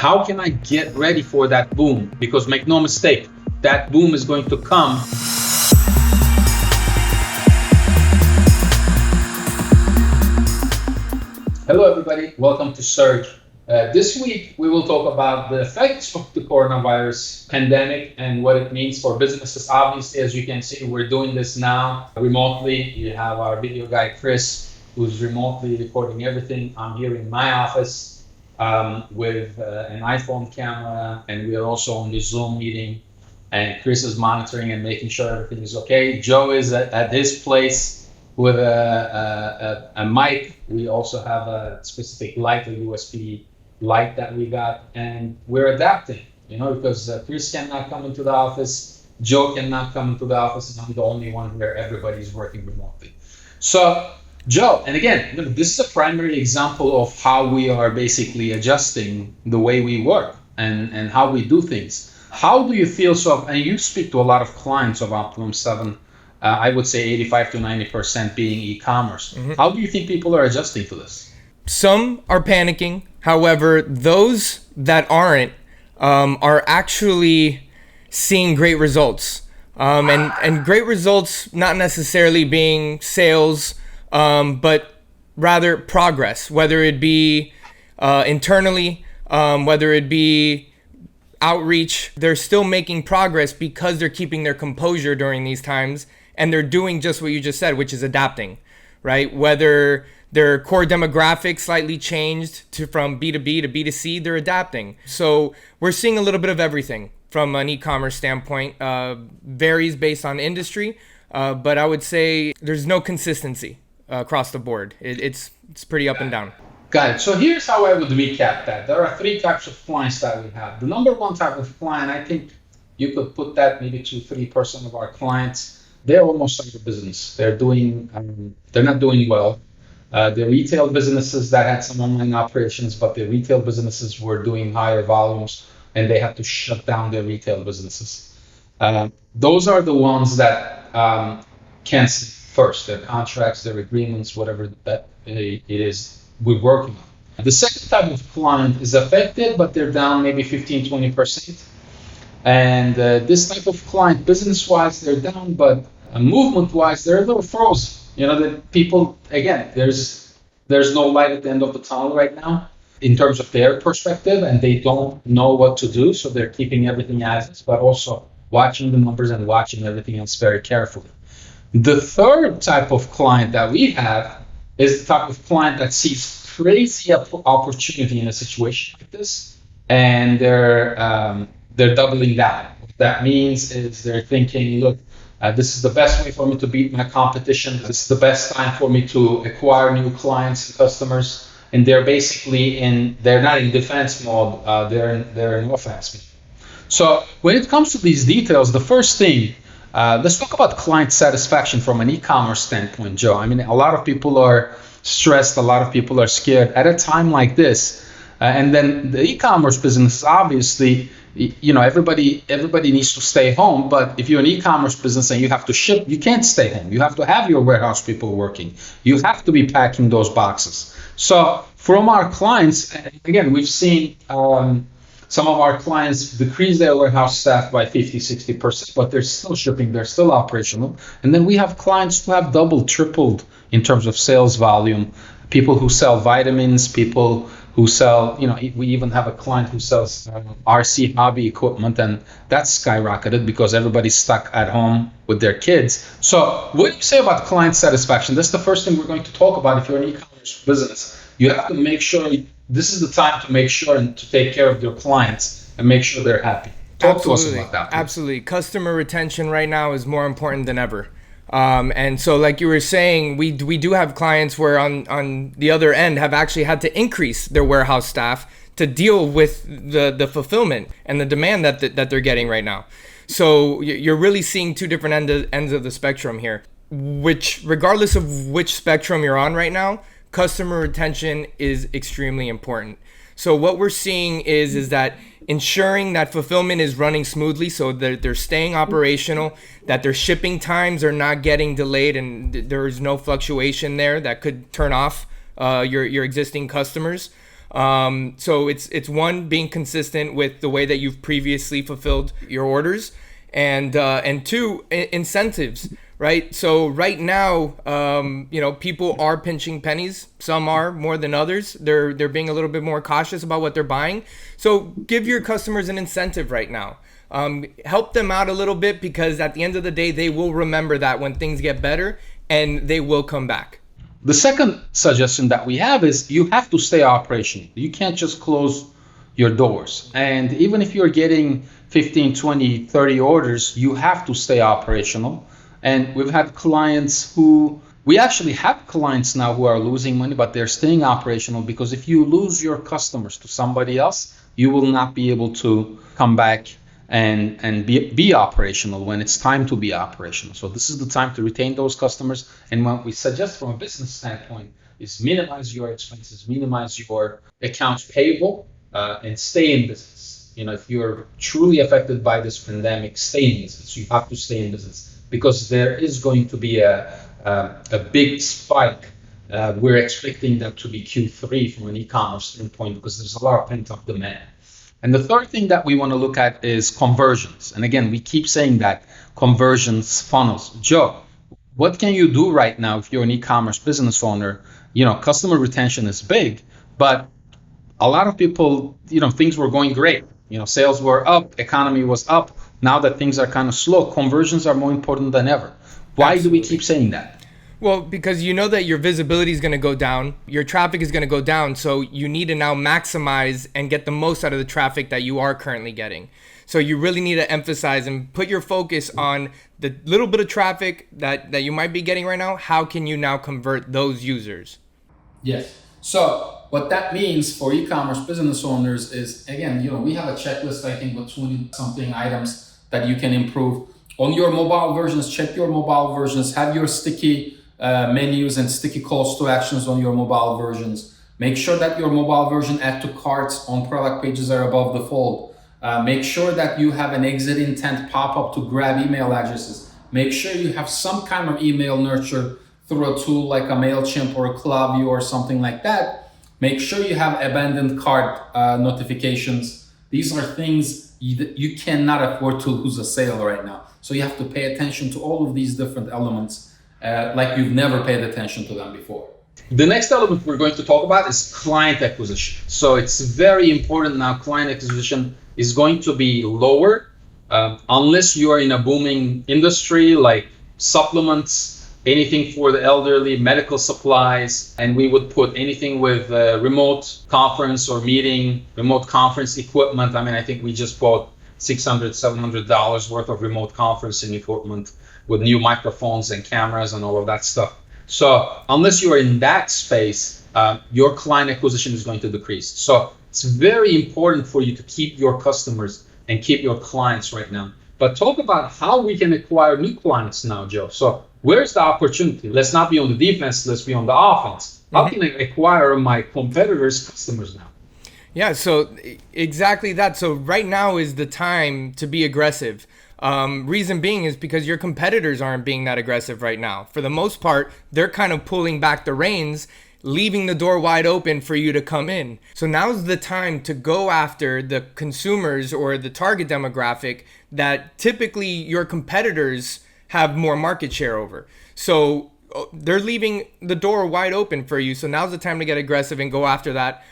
how can I get ready for that boom? Because make no mistake, that boom is going to come. Hello everybody, welcome to Surge. This week we will talk about the effects of the coronavirus pandemic and what it means for businesses. Obviously, as you can see, we're doing this now remotely. You have our video guy Chris, who's remotely recording everything. I'm here in my office with an iPhone camera, and we are also on the Zoom meeting, and Chris is monitoring and making sure everything is okay. Joe is at his place with a mic. We also have a specific light, a USB light that we got, and we're adapting, because Chris cannot come into the office, Joe cannot come into the office, and I'm the only one where everybody's working remotely. So Joe, and again, this is a primary example of how we are basically adjusting the way we work and how we do things. How do you feel? So, and you speak to a lot of clients of Optimum 7, I would say 85 to 90% being e-commerce. Mm-hmm. How do you think people are adjusting to this? Some are panicking. However, those that aren't are actually seeing great results. And great results not necessarily being sales, but rather progress, whether it be internally, whether it be outreach. They're still making progress because they're keeping their composure during these times, and they're doing just what you just said, which is adapting, right? Whether their core demographics slightly changed from B2B to B2C, they're adapting. So we're seeing a little bit of everything from an e-commerce standpoint. Varies based on industry, but I would say there's no consistency across the board. It's pretty up and down. Got it. So here's how I would recap that. There are three types of clients that we have. The number one type of client, I think you could put that maybe 2-3% of our clients. They're almost out of business. They're not doing well. The retail businesses that had some online operations, but the retail businesses were doing higher volumes and they had to shut down their retail businesses. Those are the ones that cancel first, their contracts, their agreements, whatever that it is we're working on. The second type of client is affected, but they're down maybe 15-20%. And this type of client, business-wise, they're down, but movement-wise, they're a little frozen. The people, again, there's no light at the end of the tunnel right now in terms of their perspective, and they don't know what to do, so they're keeping everything as is, but also watching the numbers and watching everything else very carefully. The third type of client that we have is the type of client that sees crazy opportunity in a situation like this, and they're doubling down. What that means is they're thinking, look, this is the best way for me to beat my competition. This is the best time for me to acquire new clients and customers. And they're basically they're not in defense mode, they're in offense mode. So when it comes to these details, the first thing, let's talk about client satisfaction from an e-commerce standpoint, Joe. I mean, a lot of people are stressed, a lot of people are scared at a time like this. And then the e-commerce business, obviously, everybody needs to stay home. But if you're an e-commerce business and you have to ship, you can't stay home. You have to have your warehouse people working. You have to be packing those boxes. So from our clients, again, we've seen some of our clients decrease their warehouse staff by 50-60%, but they're still shipping, they're still operational. And then we have clients who have doubled, tripled in terms of sales volume. People who sell vitamins, people who sell, we even have a client who sells RC hobby equipment, and that's skyrocketed because everybody's stuck at home with their kids. So what do you say about client satisfaction? That's the first thing we're going to talk about. If you're an e-commerce business, you have to make sure this is the time to make sure and to take care of your clients and make sure they're happy. Talk to us about that, please. Absolutely. Customer retention right now is more important than ever. And so like you were saying, we do have clients where on the other end have actually had to increase their warehouse staff to deal with the fulfillment and the demand that they're getting right now. So you're really seeing two different ends of the spectrum here, which regardless of which spectrum you're on right now, customer retention is extremely important. So what we're seeing is that ensuring that fulfillment is running smoothly, so that they're staying operational, that their shipping times are not getting delayed, and there is no fluctuation there that could turn off your existing customers. So it's one, being consistent with the way that you've previously fulfilled your orders, and two, incentives. Right. So right now, people are pinching pennies. Some are more than others. They're being a little bit more cautious about what they're buying. So give your customers an incentive right now. Help them out a little bit, because at the end of the day, they will remember that when things get better, and they will come back. The second suggestion that we have is you have to stay operational. You can't just close your doors. And even if you're getting 15, 20, 30 orders, you have to stay operational. And we've had clients we actually have clients now who are losing money, but they're staying operational, because if you lose your customers to somebody else, you will not be able to come back and be operational when it's time to be operational. So this is the time to retain those customers. And what we suggest from a business standpoint is minimize your expenses, minimize your accounts payable, and stay in business. If you're truly affected by this pandemic, stay in business. You have to stay in business, because there is going to be a big spike. We're expecting that to be Q3 from an e-commerce standpoint, because there's a lot of pent-up demand. And the third thing that we want to look at is conversions. And again, we keep saying that conversions funnels. Joe, what can you do right now if you're an e-commerce business owner? Customer retention is big, but a lot of people, things were going great. Sales were up, economy was up. Now that things are kind of slow, conversions are more important than ever. Why Absolutely. do we keep saying that? Well, because you know that your visibility is going to go down, your traffic is going to go down, so you need to now maximize and get the most out of the traffic that you are currently getting. So you really need to emphasize and put your focus on the little bit of traffic that you might be getting right now. How can you now convert those users? Yes. So what that means for e-commerce business owners is, again, we have a checklist, I think, with 20 something items that you can improve. On your mobile versions, check your mobile versions, have your sticky menus and sticky calls to actions on your mobile versions. Make sure that your mobile version add to carts on product pages are above the fold. Make sure that you have an exit intent pop-up to grab email addresses. Make sure you have some kind of email nurture through a tool like a MailChimp or a Klaviyo or something like that. Make sure you have abandoned cart notifications. These are things you cannot afford to lose a sale right now. So you have to pay attention to all of these different elements like you've never paid attention to them before. The next element we're going to talk about is client acquisition. So it's very important now. Client acquisition is going to be lower unless you are in a booming industry like supplements, anything for the elderly, medical supplies, and we would put anything with remote conference or meeting, remote conference equipment. I think we just bought $600, $700 worth of remote conferencing equipment with new microphones and cameras and all of that stuff. So unless you are in that space, your client acquisition is going to decrease. So it's very important for you to keep your customers and keep your clients right now. But talk about how we can acquire new clients now, Joe. So where's the opportunity? Let's not be on the defense, let's be on the offense. How can I acquire my competitors' customers now? Yeah, so exactly that. So right now is the time to be aggressive. Reason being is because your competitors aren't being that aggressive right now. For the most part, they're kind of pulling back the reins, leaving the door wide open for you to come in. So now's the time to go after the consumers or the target demographic that typically your competitors have more market share over. So they're leaving the door wide open for you. So now's the time to get aggressive and go after that.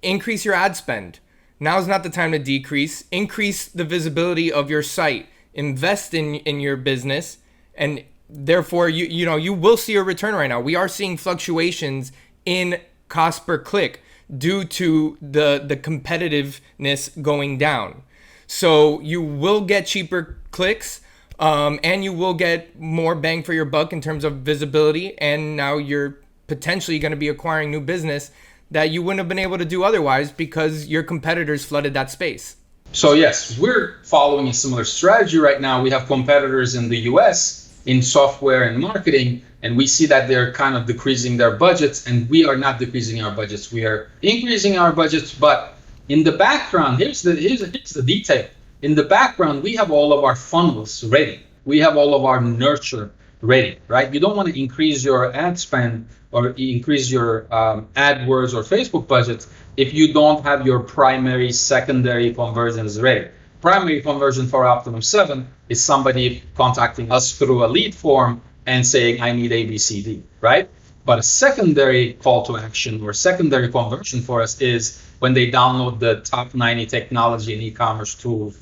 Increase your ad spend. Now's not the time to decrease. Increase the visibility of your site. Invest in your business, and therefore you will see a return right now. We are seeing fluctuations in cost per click due to the competitiveness going down. So you will get cheaper clicks, and you will get more bang for your buck in terms of visibility. And now you're potentially going to be acquiring new business that you wouldn't have been able to do otherwise because your competitors flooded that space. So yes, we're following a similar strategy right now. We have competitors in the US in software and marketing, and we see that they're kind of decreasing their budgets, and we are not decreasing our budgets. We are increasing our budgets, but in the background, here's the detail. In the background, we have all of our funnels ready. We have all of our nurture ready, right? You don't want to increase your ad spend or increase your AdWords or Facebook budgets if you don't have your primary, secondary conversions ready. Primary conversion for Optimum 7 is somebody contacting us through a lead form and saying, I need ABCD, right? But a secondary call to action or secondary conversion for us is when they download the top 90 technology and e-commerce tool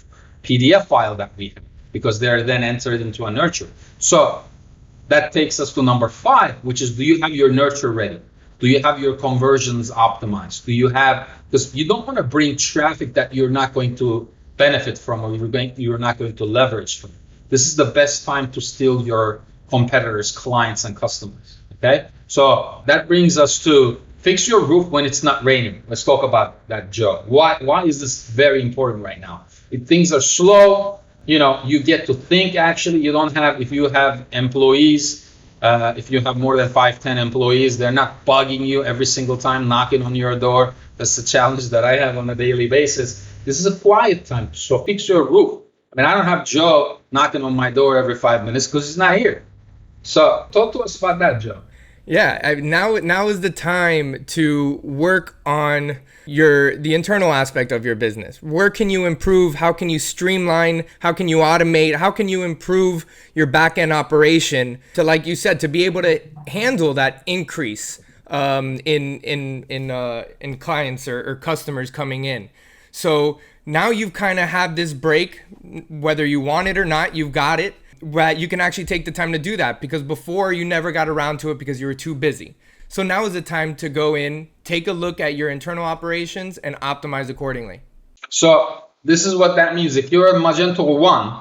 PDF file that we have, because they're then entered into a nurture. So that takes us to number 5, which is, do you have your nurture ready? Do you have your conversions optimized? Do you have, because you don't want to bring traffic that you're not going to benefit from or you're not going to leverage from. This is the best time to steal your competitors, clients, and customers. Okay, so that brings us to fix your roof when it's not raining. Let's talk about that, Joe. Why is this very important right now? If things are slow, you get to think. Actually, you don't have, if you have employees, if you have more than 5-10 employees, they're not bugging you every single time, knocking on your door. That's the challenge that I have on a daily basis. This is a quiet time, so fix your roof. I mean, I don't have Joe knocking on my door every 5 minutes because he's not here. So talk to us about that, Joe. Yeah, now is the time to work on the internal aspect of your business. Where can you improve? How can you streamline? How can you automate? How can you improve your back-end operation to, like you said, to be able to handle that increase in clients or customers coming in? So now you've kind of had this break, whether you want it or not, you've got it. Where you can actually take the time to do that, because before you never got around to it because you were too busy. So now is the time to go in, take a look at your internal operations and optimize accordingly. So this is what that means. If you're a Magento 1,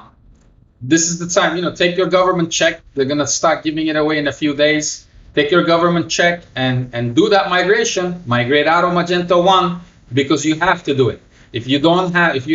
this is the time, take your government check. They're going to start giving it away in a few days. Take your government check and do that migration, migrate out of Magento 1, because you have to do it. If you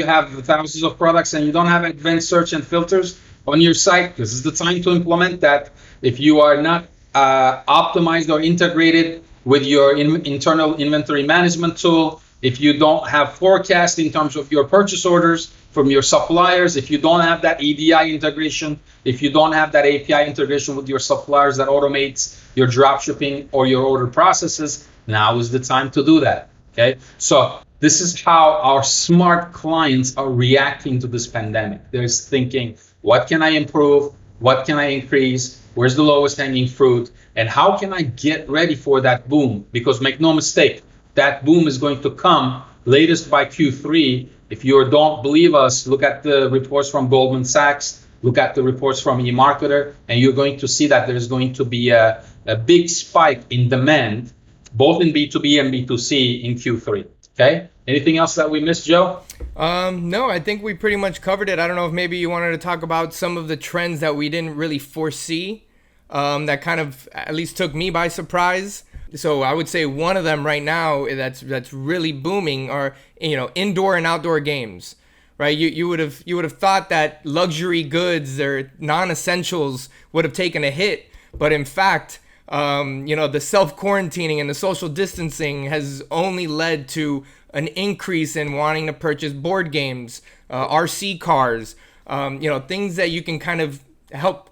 have thousands of products and you don't have advanced search and filters on your site, this is the time to implement that. If you are not optimized or integrated with your internal inventory management tool, if you don't have forecast in terms of your purchase orders from your suppliers, if you don't have that EDI integration, if you don't have that API integration with your suppliers that automates your drop shipping or your order processes, now is the time to do that. Okay, so this is how our smart clients are reacting to this pandemic. They're thinking, what can I improve? What can I increase? Where's the lowest hanging fruit? And how can I get ready for that boom? Because make no mistake, that boom is going to come latest by Q3. If you don't believe us, look at the reports from Goldman Sachs, look at the reports from eMarketer, and you're going to see that there's going to be a big spike in demand, both in B2B and B2C in Q3. Okay. Anything else that we missed, Joe? No, I think we pretty much covered it. I don't know if maybe you wanted to talk about some of the trends that we didn't really foresee, that kind of at least took me by surprise. So I would say one of them right now that's really booming are, indoor and outdoor games, right? You would have thought that luxury goods or non-essentials would have taken a hit, but in fact, the self-quarantining and the social distancing has only led to an increase in wanting to purchase board games, RC cars, things that you can kind of help,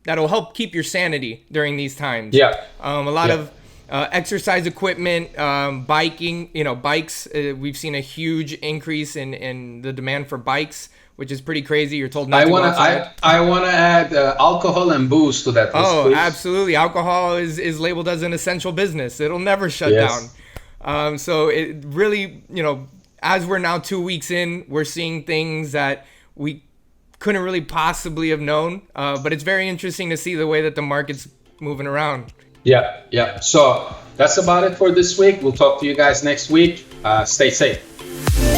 that'll help keep your sanity during these times. Yeah. A lot of exercise equipment, biking, bikes. We've seen a huge increase in the demand for bikes, which is pretty crazy. You're told not to go outside. I want to add alcohol and booze to that list, please. Absolutely. Alcohol is labeled as an essential business. It'll never shut down. So it really, as we're now 2 weeks in, we're seeing things that we couldn't really possibly have known. But it's very interesting to see the way that the market's moving around. Yeah. So that's about it for this week. We'll talk to you guys next week. Stay safe.